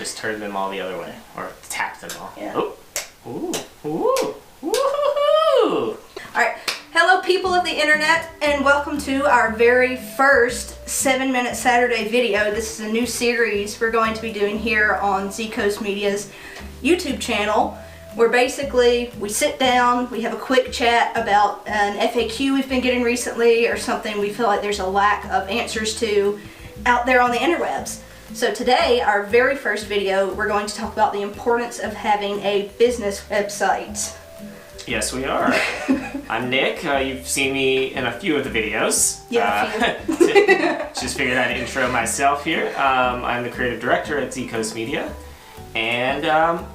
Just turn them all the other way, or tap them all. Yeah. Oh. Ooh. Ooh. Woo-hoo-hoo. Alright, hello people of the internet, and welcome to our very first 7-Minute Saturday video. This is a new series we're going to be doing here on Z-Coast Media's YouTube channel, where basically we sit down, we have a quick chat about an FAQ we've been getting recently, or something we feel like there's a lack of answers to out there on the interwebs. So today, our very first video, we're going to talk about the importance of having a business website. Yes, we are. I'm Nick. You've seen me in a few of the videos. Yeah, Just figured I'd intro myself here. I'm the creative director at Z-Coast Media. And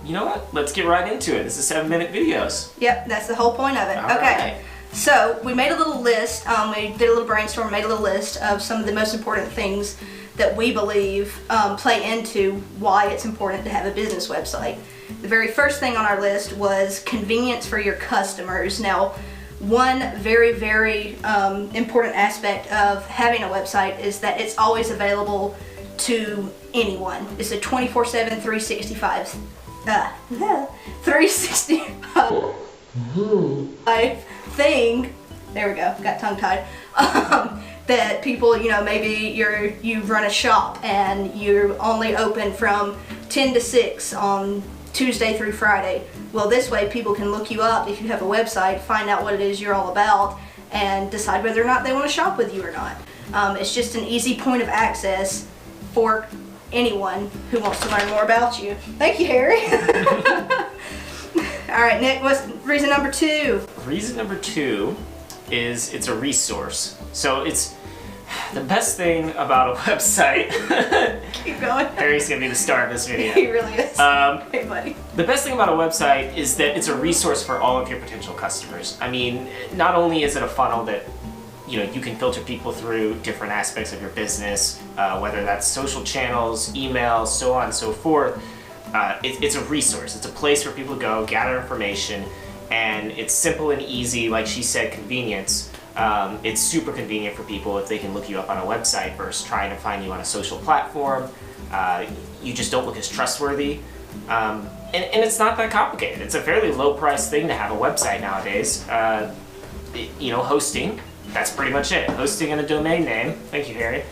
you know what? Let's get right into it. This is 7-minute videos. Yep, that's the whole point of it. All Okay. right. So we made a little list, we did a little brainstorm, made a little list of some of the most important things that we believe play into why it's important to have a business website. The very first thing on our list was convenience for your customers. Now, one very, very important aspect of having a website is that it's always available to anyone. It's a 24/7, 365 thing. There we go, got tongue-tied. That people, you know, maybe you run a shop and you're only open from 10 to 6 on Tuesday through Friday. Well, this way people can look you up if you have a website, find out what it is you're all about, and decide whether or not they want to shop with you or not. It's just an easy point of access for anyone who wants to learn more about you. Thank you, Harry. All right, Nick, what's reason number 2? Reason number 2 is it's a resource. So it's the best thing about a website. Keep going. Harry's gonna be the star of this video. He really is. Hey, buddy. The best thing about a website is that it's a resource for all of your potential customers. I mean, not only is it a funnel that you can filter people through different aspects of your business, whether that's social channels, emails, so on and so forth. It's a resource. It's a place where people go, gather information, and it's simple and easy. Like she said, convenience. It's super convenient for people if they can look you up on a website versus trying to find you on a social platform. You just don't look as trustworthy. And it's not that complicated. It's a fairly low price thing to have a website nowadays. Hosting, that's pretty much it. Hosting and a domain name. Thank you, Harry.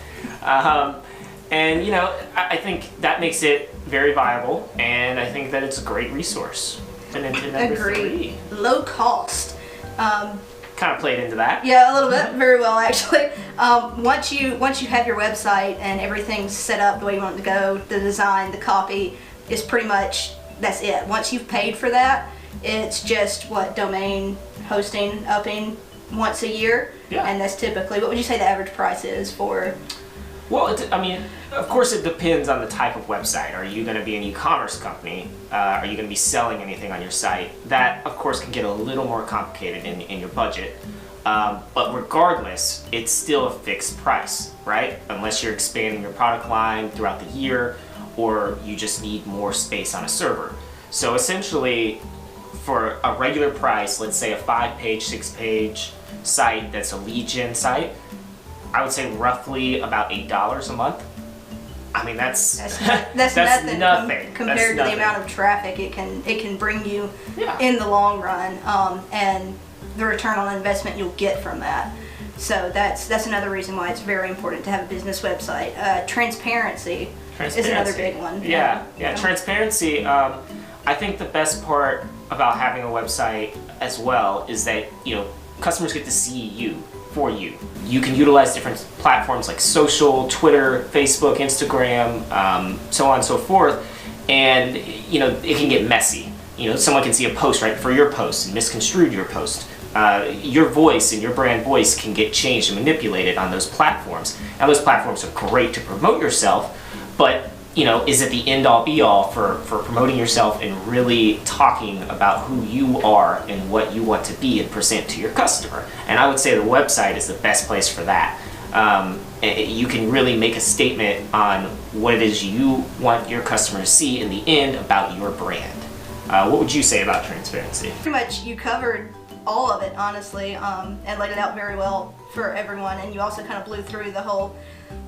And I think that makes it very viable, and I think that it's a great resource. And then to number 3. Low cost. Kind of played into that. Yeah, a little bit. Very well, actually. Once you have your website and everything's set up the way you want it to go, the design, the copy, is pretty much, that's it. Once you've paid for that, it's just domain hosting, upping once a year. Yeah. And that's typically, what would you say the average price is for? Well, of course it depends on the type of website. Are you going to be an e-commerce company? Are you going to be selling anything on your site? That, of course, can get a little more complicated in your budget. But regardless, it's still a fixed price, right? Unless you're expanding your product line throughout the year, or you just need more space on a server. So essentially, for a regular price, let's say a 5-page, 6-page site that's a lead gen site, I would say roughly about $8 a month. I mean, that's nothing compared to the amount of traffic it can bring you in the long run, and the return on investment you'll get from that. So that's another reason why it's very important to have a business website. Transparency is another big one. Yeah. Transparency. I think the best part about having a website as well is that customers get to see you. For you. You can utilize different platforms like social, Twitter, Facebook, Instagram, so on and so forth, and it can get messy. Someone can see a post right before your post and misconstrue your post. Your voice and your brand voice can get changed and manipulated on those platforms. Now, those platforms are great to promote yourself, but is it the end-all be-all for promoting yourself and really talking about who you are and what you want to be and present to your customer? And I would say the website is the best place for that. You can really make a statement on what it is you want your customer to see in the end about your brand. What would you say about transparency? Pretty much you covered all of it, honestly, and laid it out very well for everyone, and you also kind of blew through the whole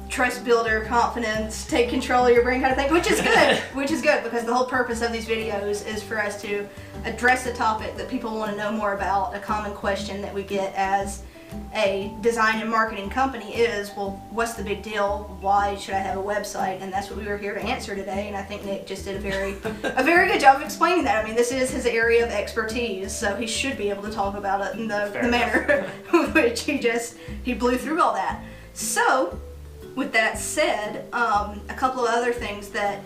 trust builder, confidence, take control of your brain kind of thing, which is good. Which is good because the whole purpose of these videos is for us to address a topic that people want to know more about. A common question that we get as a design and marketing company is, well, what's the big deal? Why should I have a website? And that's what we were here to answer today. And I think Nick just did a very good job of explaining that. I mean, this is his area of expertise, so he should be able to talk about it in the manner which he blew through all that. So, with that said, a couple of other things that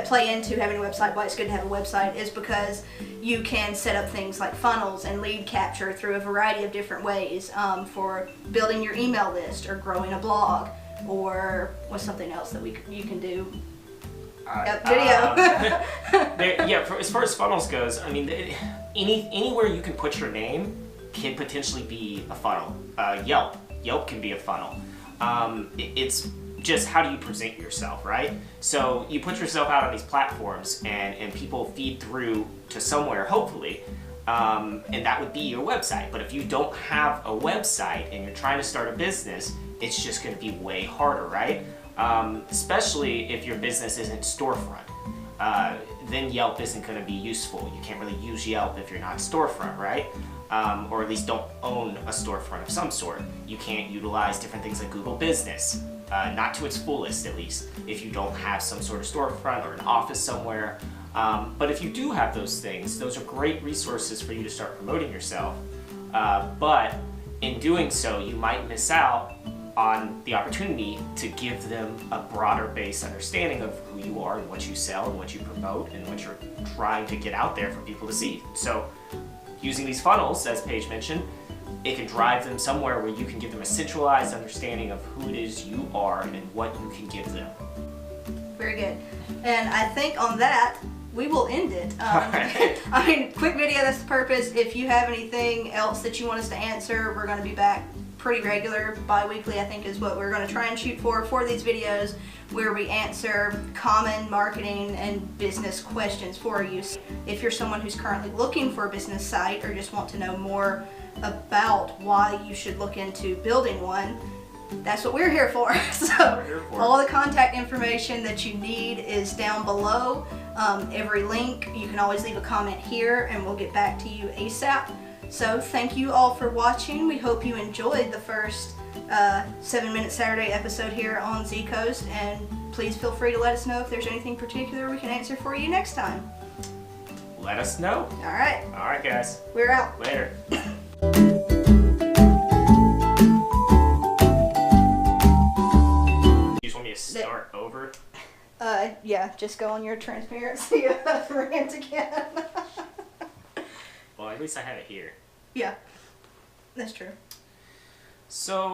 play into having a website, why it's good to have a website, is because you can set up things like funnels and lead capture through a variety of different ways for building your email list or growing a blog, or what's something else that you can do? Video. As far as funnels goes, I mean, anywhere you can put your name can potentially be a funnel. Yelp can be a funnel. It's just how do you present yourself, right? So you put yourself out on these platforms and people feed through to somewhere, hopefully, and that would be your website. But if you don't have a website and you're trying to start a business, it's just going to be way harder, right? Especially if your business isn't storefront. Then Yelp isn't going to be useful. You can't really use Yelp if you're not storefront, right? Or at least don't own a storefront of some sort. You can't utilize different things like Google Business, not to its fullest at least, if you don't have some sort of storefront or an office somewhere. But if you do have those things, those are great resources for you to start promoting yourself. But in doing so, you might miss out on the opportunity to give them a broader base understanding of who you are and what you sell and what you promote and what you're trying to get out there for people to see. So using these funnels, as Paige mentioned, it can drive them somewhere where you can give them a centralized understanding of who it is you are and what you can give them. Very good. And I think on that, we will end it. I mean, quick video, that's the purpose. If you have anything else that you want us to answer, we're going to be back pretty regular. Bi-weekly, I think, is what we're going to try and shoot for these videos, where we answer common marketing and business questions for you. If you're someone who's currently looking for a business site or just want to know more about why you should look into building one, that's what we're here for. So all the contact information that you need is down below. Every link, you can always leave a comment here and we'll get back to you ASAP. So thank you all for watching. We hope you enjoyed the first 7 Minute Saturday episode here on Z Coast, and please feel free to let us know if there's anything particular we can answer for you next time. Let us know. All right. All right, guys. We're out. Later. You just want me to start over? Yeah, just go on your transparency rant again. Well, at least I have it here. Yeah, that's true. So